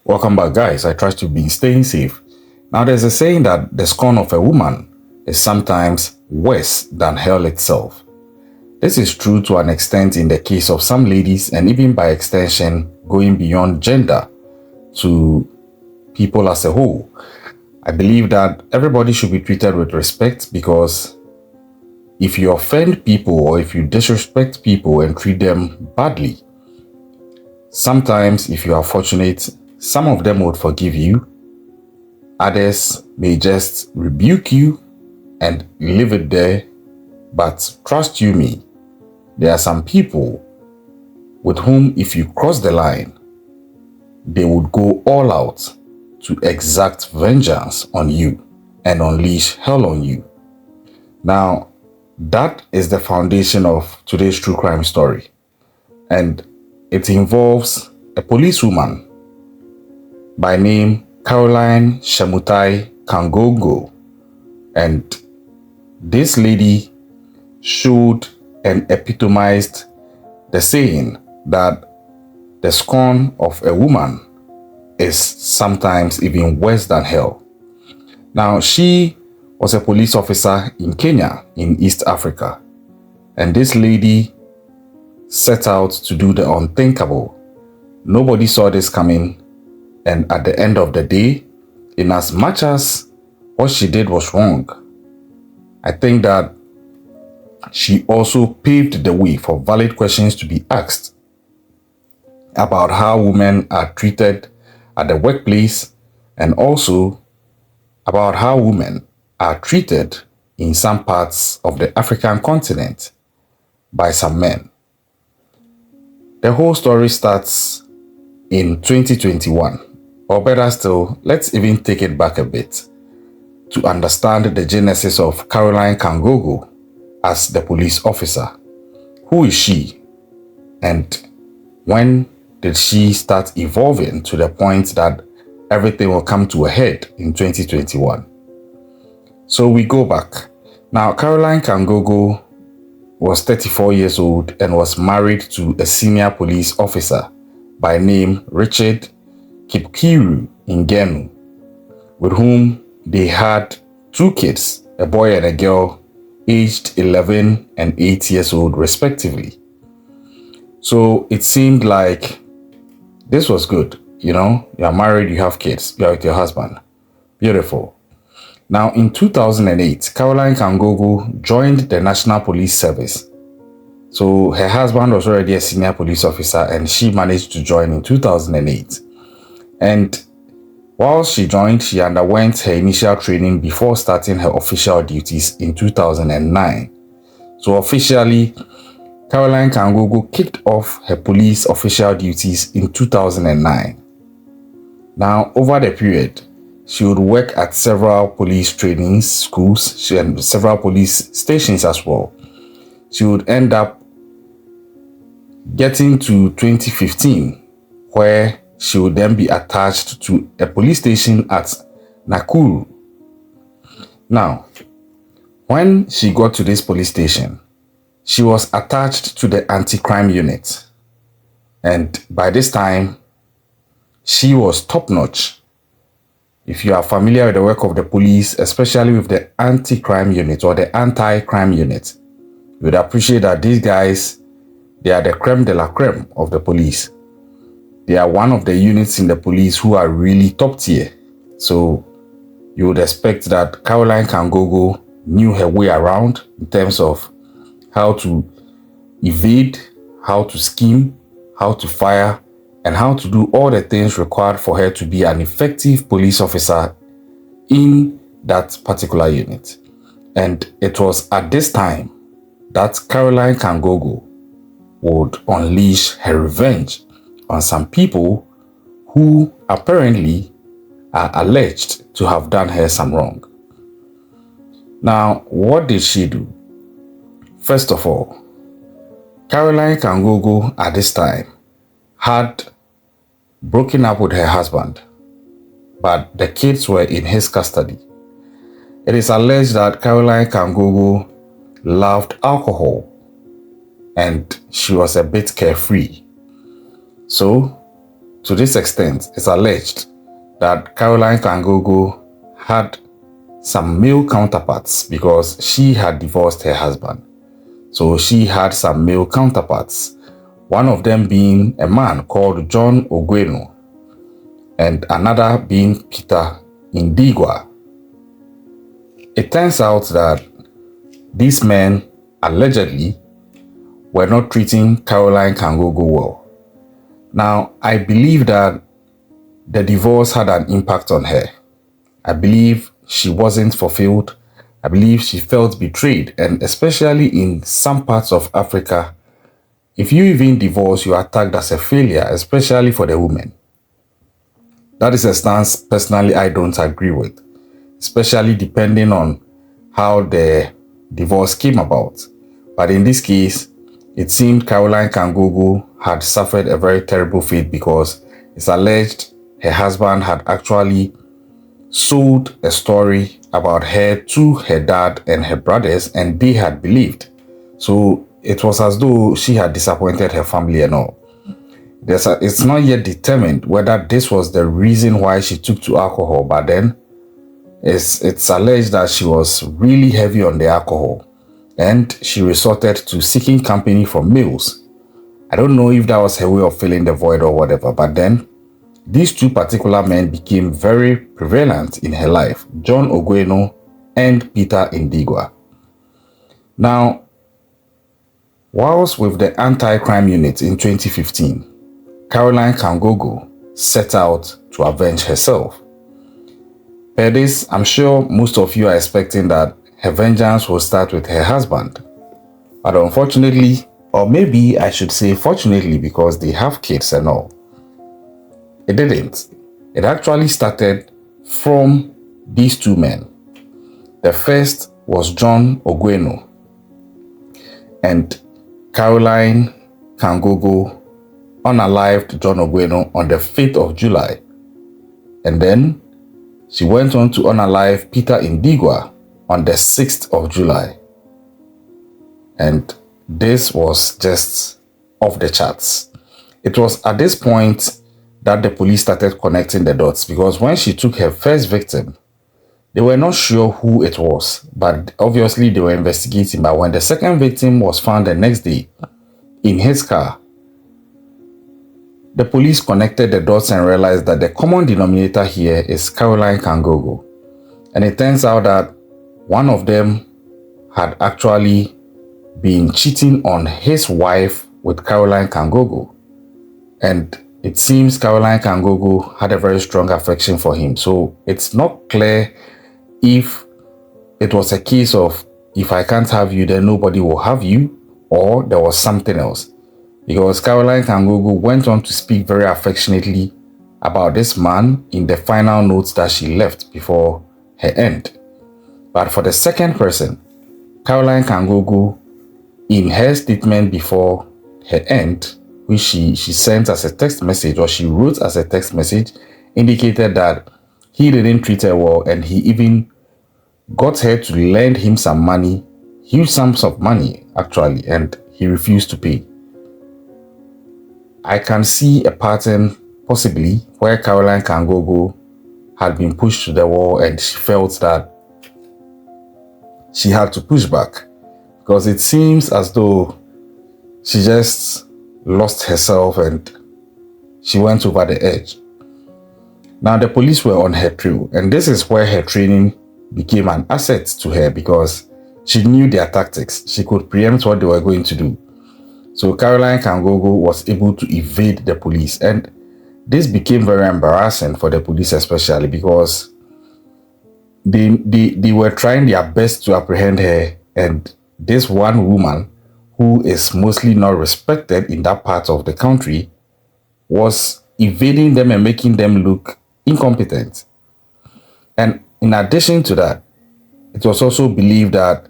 Welcome back, guys. I trust you've been staying safe. Now, there's a saying that the scorn of a woman is sometimes worse than hell itself. This is true to an extent in the case of some ladies, and even by extension, going beyond gender to people as a whole. I believe that everybody should be treated with respect, because if you offend people or if you disrespect people and treat them badly, sometimes, if you are fortunate, some of them would forgive you. Others may just rebuke you and leave it there. But trust you me, there are some people with whom, if you cross the line, they would go all out to exact vengeance on you and unleash hell on you. Now, that is the foundation of today's true crime story. And it involves a policewoman by name Caroline Kangogo. And this lady showed and epitomized the saying that the scorn of a woman is sometimes even worse than hell. Now, she was a police officer in Kenya, in East Africa. And this lady set out to do the unthinkable. Nobody saw this coming. And at the end of the day, in as much as what she did was wrong, I think that she also paved the way for valid questions to be asked about how women are treated at the workplace, and also about how women are treated in some parts of the African continent by some men. The whole story starts in 2021. Or better still, let's even take it back a bit to understand the genesis of Caroline Kangogo as the police officer. Who is she? And when did she start evolving to the point that everything will come to a head in 2021? So we go back. Now, Caroline Kangogo was 34 years old and was married to a senior police officer by name Richard Kipkiru Ngenu, with whom they had two kids, a boy and a girl, aged 11 and 8 years old respectively. So it seemed like this was good. You are married, you have kids, you are with your husband. Beautiful. Now, in 2008, Caroline Kangogo joined the National Police Service. So her husband was already a senior police officer, and she managed to join in 2008. And while she joined, she underwent her initial training before starting her official duties in 2009. So officially, Caroline Kangogo kicked off her police official duties in 2009. Now, over the period, she would work at several police training schools and several police stations as well. She would end up getting to 2015, where she would then be attached to a police station at Nakuru. Now, when she got to this police station, she was attached to the anti-crime unit. And by this time, she was top-notch. If you are familiar with the work of the police, especially with the anti-crime unit or the anti-crime unit, you would appreciate that these guys, they are the creme de la creme of the police. They are one of the units in the police who are really top tier. So you would expect that Caroline Kangogo knew her way around in terms of how to evade, how to scheme, how to fire, and how to do all the things required for her to be an effective police officer in that particular unit. And it was at this time that Caroline Kangogo would unleash her revenge on some people who apparently are alleged to have done her some wrong. Now, what did she do? First of all, Caroline Kangogo at this time had broken up with her husband, but the kids were in his custody. It is alleged that Caroline Kangogo loved alcohol and she was a bit carefree. So to this extent, it's alleged that Caroline Kangogo had some male counterparts because she had divorced her husband. So she had some male counterparts, one of them being a man called John Ogweno and another being Peter Indigwa. It turns out that these men allegedly were not treating Caroline Kangogo well. Now, I believe that the divorce had an impact on her. I believe she wasn't fulfilled. I believe she felt betrayed, and especially in some parts of Africa, if you even divorce, you are tagged as a failure, especially for the women. That is a stance personally I don't agree with, especially depending on how the divorce came about. But in this case, it seemed Caroline Kangogo had suffered a very terrible fate because it's alleged her husband had actually sold a story about her to her dad and her brothers, and they had believed. So it was as though she had disappointed her family and all. It's not yet determined whether this was the reason why she took to alcohol, but then it's alleged that she was really heavy on the alcohol and she resorted to seeking company from males. I don't know if that was her way of filling the void or whatever, but then these two particular men became very prevalent in her life, John Ogweno and Peter Indigwa. Now, whilst with the anti-crime unit in 2015, Caroline Kangogo set out to avenge herself. Per this, I'm sure most of you are expecting that her vengeance will start with her husband. But unfortunately, or maybe I should say fortunately, because they have kids and all, it didn't. It actually started from these two men. The first was John Ogweno, and Caroline Kangogo unalived John Ogweno on the 5th of July. And then she went on to unalive Peter Indigwa on the 6th of July. And this was just off the charts. It was at this point that the police started connecting the dots, because when she took her first victim, they were not sure who it was, but obviously they were investigating. But when the second victim was found the next day in his car, the police connected the dots and realized that the common denominator here is Caroline Kangogo. And it turns out that one of them had actually been cheating on his wife with Caroline Kangogo. And it seems Caroline Kangogo had a very strong affection for him. So it's not clear if it was a case of, if I can't have you, then nobody will have you, or there was something else. Because Caroline Kangogo went on to speak very affectionately about this man in the final notes that she left before her end. But for the second person, Caroline Kangogo, in her statement before her end, which she sent as a text message, or she wrote as a text message, indicated that he didn't treat her well, and he even got her to lend him some money, huge sums of money actually, and he refused to pay. I can see a pattern possibly where Caroline Kangogo had been pushed to the wall and she felt that she had to push back, because it seems as though she just lost herself and she went over the edge. Now the police were on her trail, and this is where her training became an asset to her, because she knew their tactics. She could preempt what they were going to do. So Caroline Kangogo was able to evade the police, and this became very embarrassing for the police, especially because they were trying their best to apprehend her, and this one woman who is mostly not respected in that part of the country was evading them and making them look incompetent. And in addition to that, it was also believed that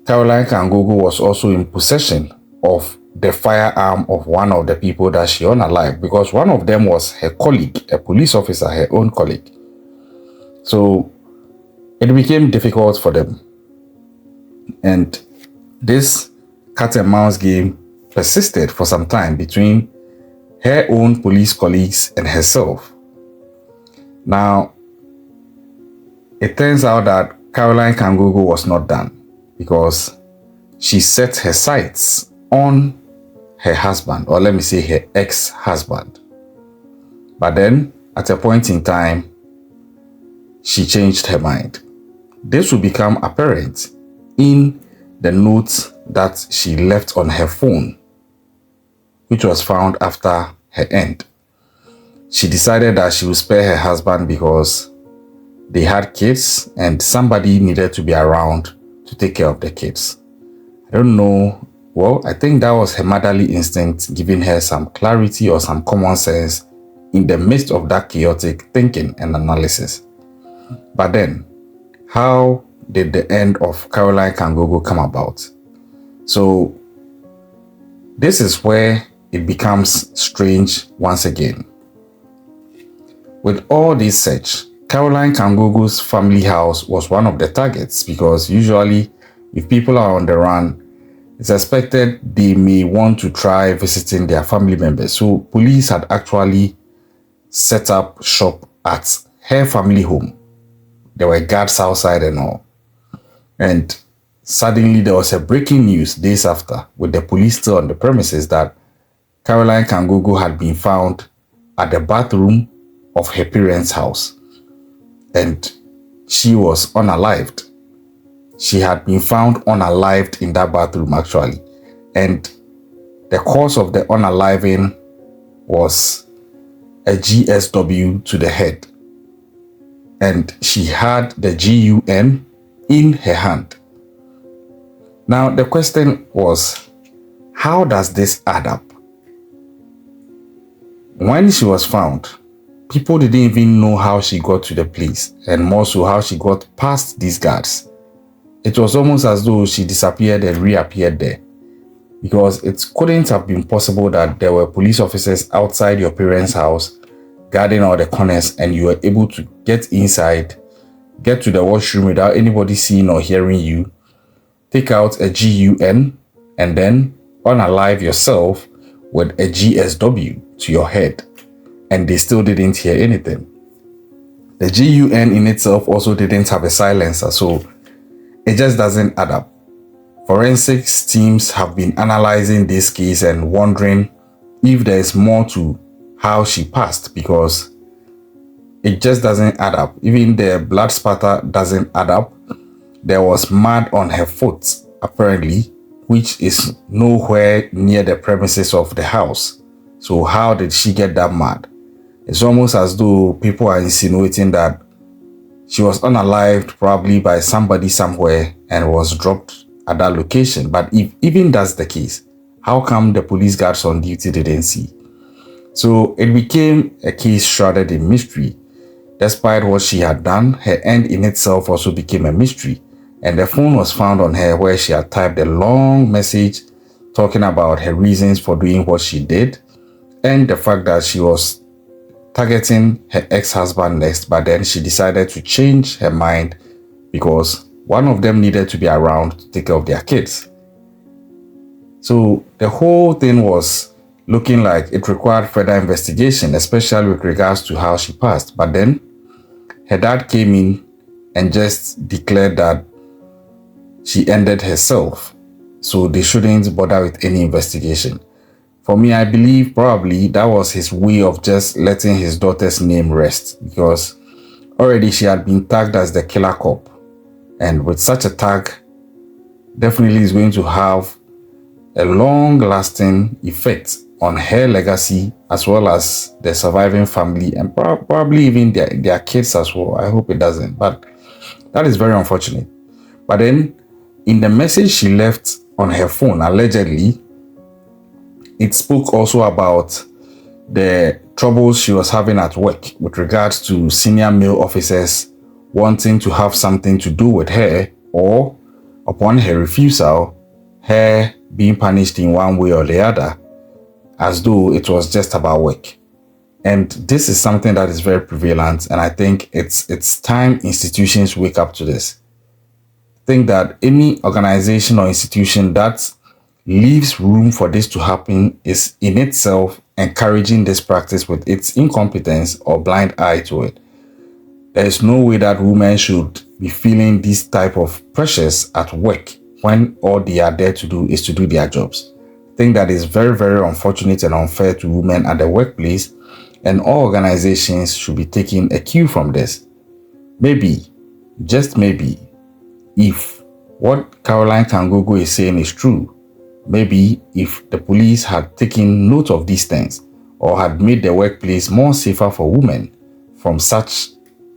Caroline Kangogo was also in possession of the firearm of one of the people that she unalived, because one of them was her colleague, a police officer, her own colleague. So it became difficult for them. And this cat and mouse game persisted for some time between her own police colleagues, and herself. Now, it turns out that Caroline Kangogo was not done because she set her sights on her husband, or let me say her ex-husband. But then, at a point in time, she changed her mind. This will become apparent in the notes that she left on her phone, which was found after her end. She decided that she would spare her husband because they had kids and somebody needed to be around to take care of the kids. I don't know. Well, I think that was her motherly instinct giving her some clarity or some common sense in the midst of that chaotic thinking and analysis. But then, how did the end of Caroline Kangogo come about? So, this is where it becomes strange once again. With all this search, Caroline Kangogo's family house was one of the targets because usually if people are on the run, it's expected they may want to try visiting their family members. So police had actually set up shop at her family home. There were guards outside and all. And suddenly there was a breaking news days after with the police still on the premises that Caroline Kangogo had been found at the bathroom of her parents' house. And she was unalived. She had been found unalived in that bathroom actually. And the cause of the unaliving was a GSW to the head. And she had the GUN in her hand. Now the question was, how does this add up? When she was found, people didn't even know how she got to the place, and more so how she got past these guards. It was almost as though she disappeared and reappeared there, because it couldn't have been possible that there were police officers outside your parents' house guarding all the corners and you were able to get inside, get to the washroom without anybody seeing or hearing you, take out a GUN, and then unalive yourself with a GSW to your head. And they still didn't hear anything. The GUN in itself also didn't have a silencer, so it just doesn't add up. Forensics teams have been analyzing this case and wondering if there is more to how she passed, because it just doesn't add up. Even the blood spatter doesn't add up. There was mud on her foot, apparently, which is nowhere near the premises of the house. So how did she get that mud? It's almost as though people are insinuating that she was unalived probably by somebody somewhere and was dropped at that location. But if even that's the case, how come the police guards on duty didn't see? So it became a case shrouded in mystery. Despite what she had done, her end in itself also became a mystery. And the phone was found on her where she had typed a long message talking about her reasons for doing what she did and the fact that she was targeting her ex-husband next, but then she decided to change her mind because one of them needed to be around to take care of their kids. So the whole thing was looking like it required further investigation, especially with regards to how she passed. But then her dad came in and just declared that she ended herself, so they shouldn't bother with any investigation. For me, I believe probably that was his way of just letting his daughter's name rest, because already she had been tagged as the killer cop. And with such a tag, definitely is going to have a long-lasting effect on her legacy as well as the surviving family and probably even their kids as well. I hope it doesn't, but that is very unfortunate. But then in the message she left on her phone, allegedly, it spoke also about the troubles she was having at work with regards to senior male officers wanting to have something to do with her, or upon her refusal, her being punished in one way or the other, as though it was just about work. And this is something that is very prevalent, and I think it's time institutions wake up to this. I think that any organization or institution that leaves room for this to happen is in itself encouraging this practice with its incompetence or blind eye to it. There is no way that women should be feeling these type of pressures at work when all they are there to do is to do their jobs. I think that is very, very unfortunate and unfair to women at the workplace, and all organizations should be taking a cue from this. Maybe, just maybe, if what Caroline Kangogo is saying is true, maybe if the police had taken note of these things or had made the workplace more safer for women from such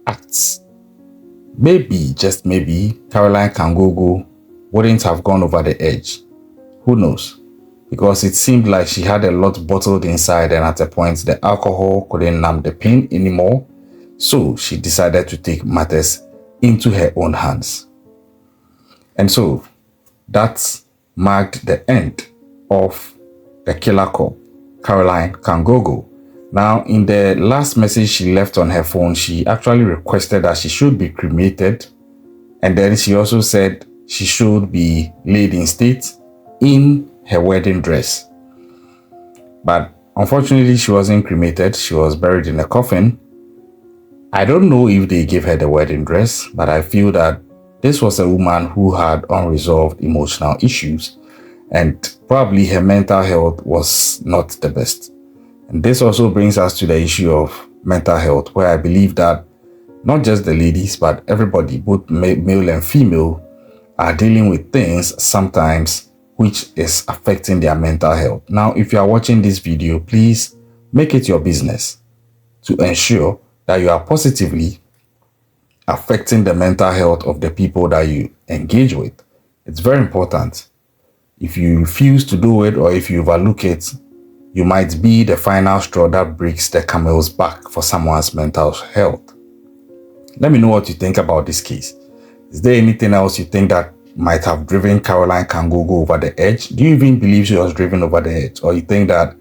acts, maybe, just maybe, Caroline Kangogo wouldn't have gone over the edge. Who knows? Because it seemed like she had a lot bottled inside, and at a point the alcohol couldn't numb the pain anymore, so she decided to take matters into her own hands. And so that marked the end of the killer cop, Caroline Kangogo. Now, in the last message she left on her phone, she actually requested that she should be cremated, and then she also said she should be laid in state in her wedding dress. But unfortunately, she wasn't cremated. She was buried in a coffin. I don't know if they gave her the wedding dress, but I feel that this was a woman who had unresolved emotional issues, and probably her mental health was not the best. And this also brings us to the issue of mental health, where I believe that not just the ladies, but everybody, both male and female, are dealing with things sometimes which is affecting their mental health. Now, if you are watching this video, please make it your business to ensure that you are positively affecting the mental health of the people that you engage with. It's very important. If you refuse to do it, or if you overlook it, you might be the final straw that breaks the camel's back for someone's mental health. Let me know what you think about this case. Is there anything else you think that might have driven Caroline Kangogo over the edge? Do you even believe she was driven over the edge? Or you think that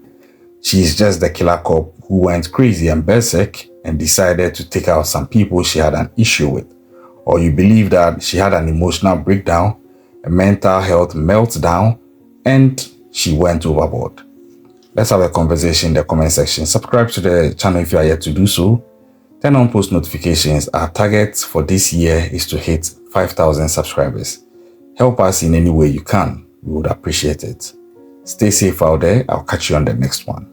she's just the killer cop who went crazy and berserk and decided to take out some people she had an issue with? Or you believe that she had an emotional breakdown, a mental health meltdown, and she went overboard? Let's have a conversation in the comment section. Subscribe to the channel if you are yet to do so. Turn on post notifications. Our target for this year is to hit 5,000 subscribers. Help us in any way you can. We would appreciate it. Stay safe out there. I'll catch you on the next one.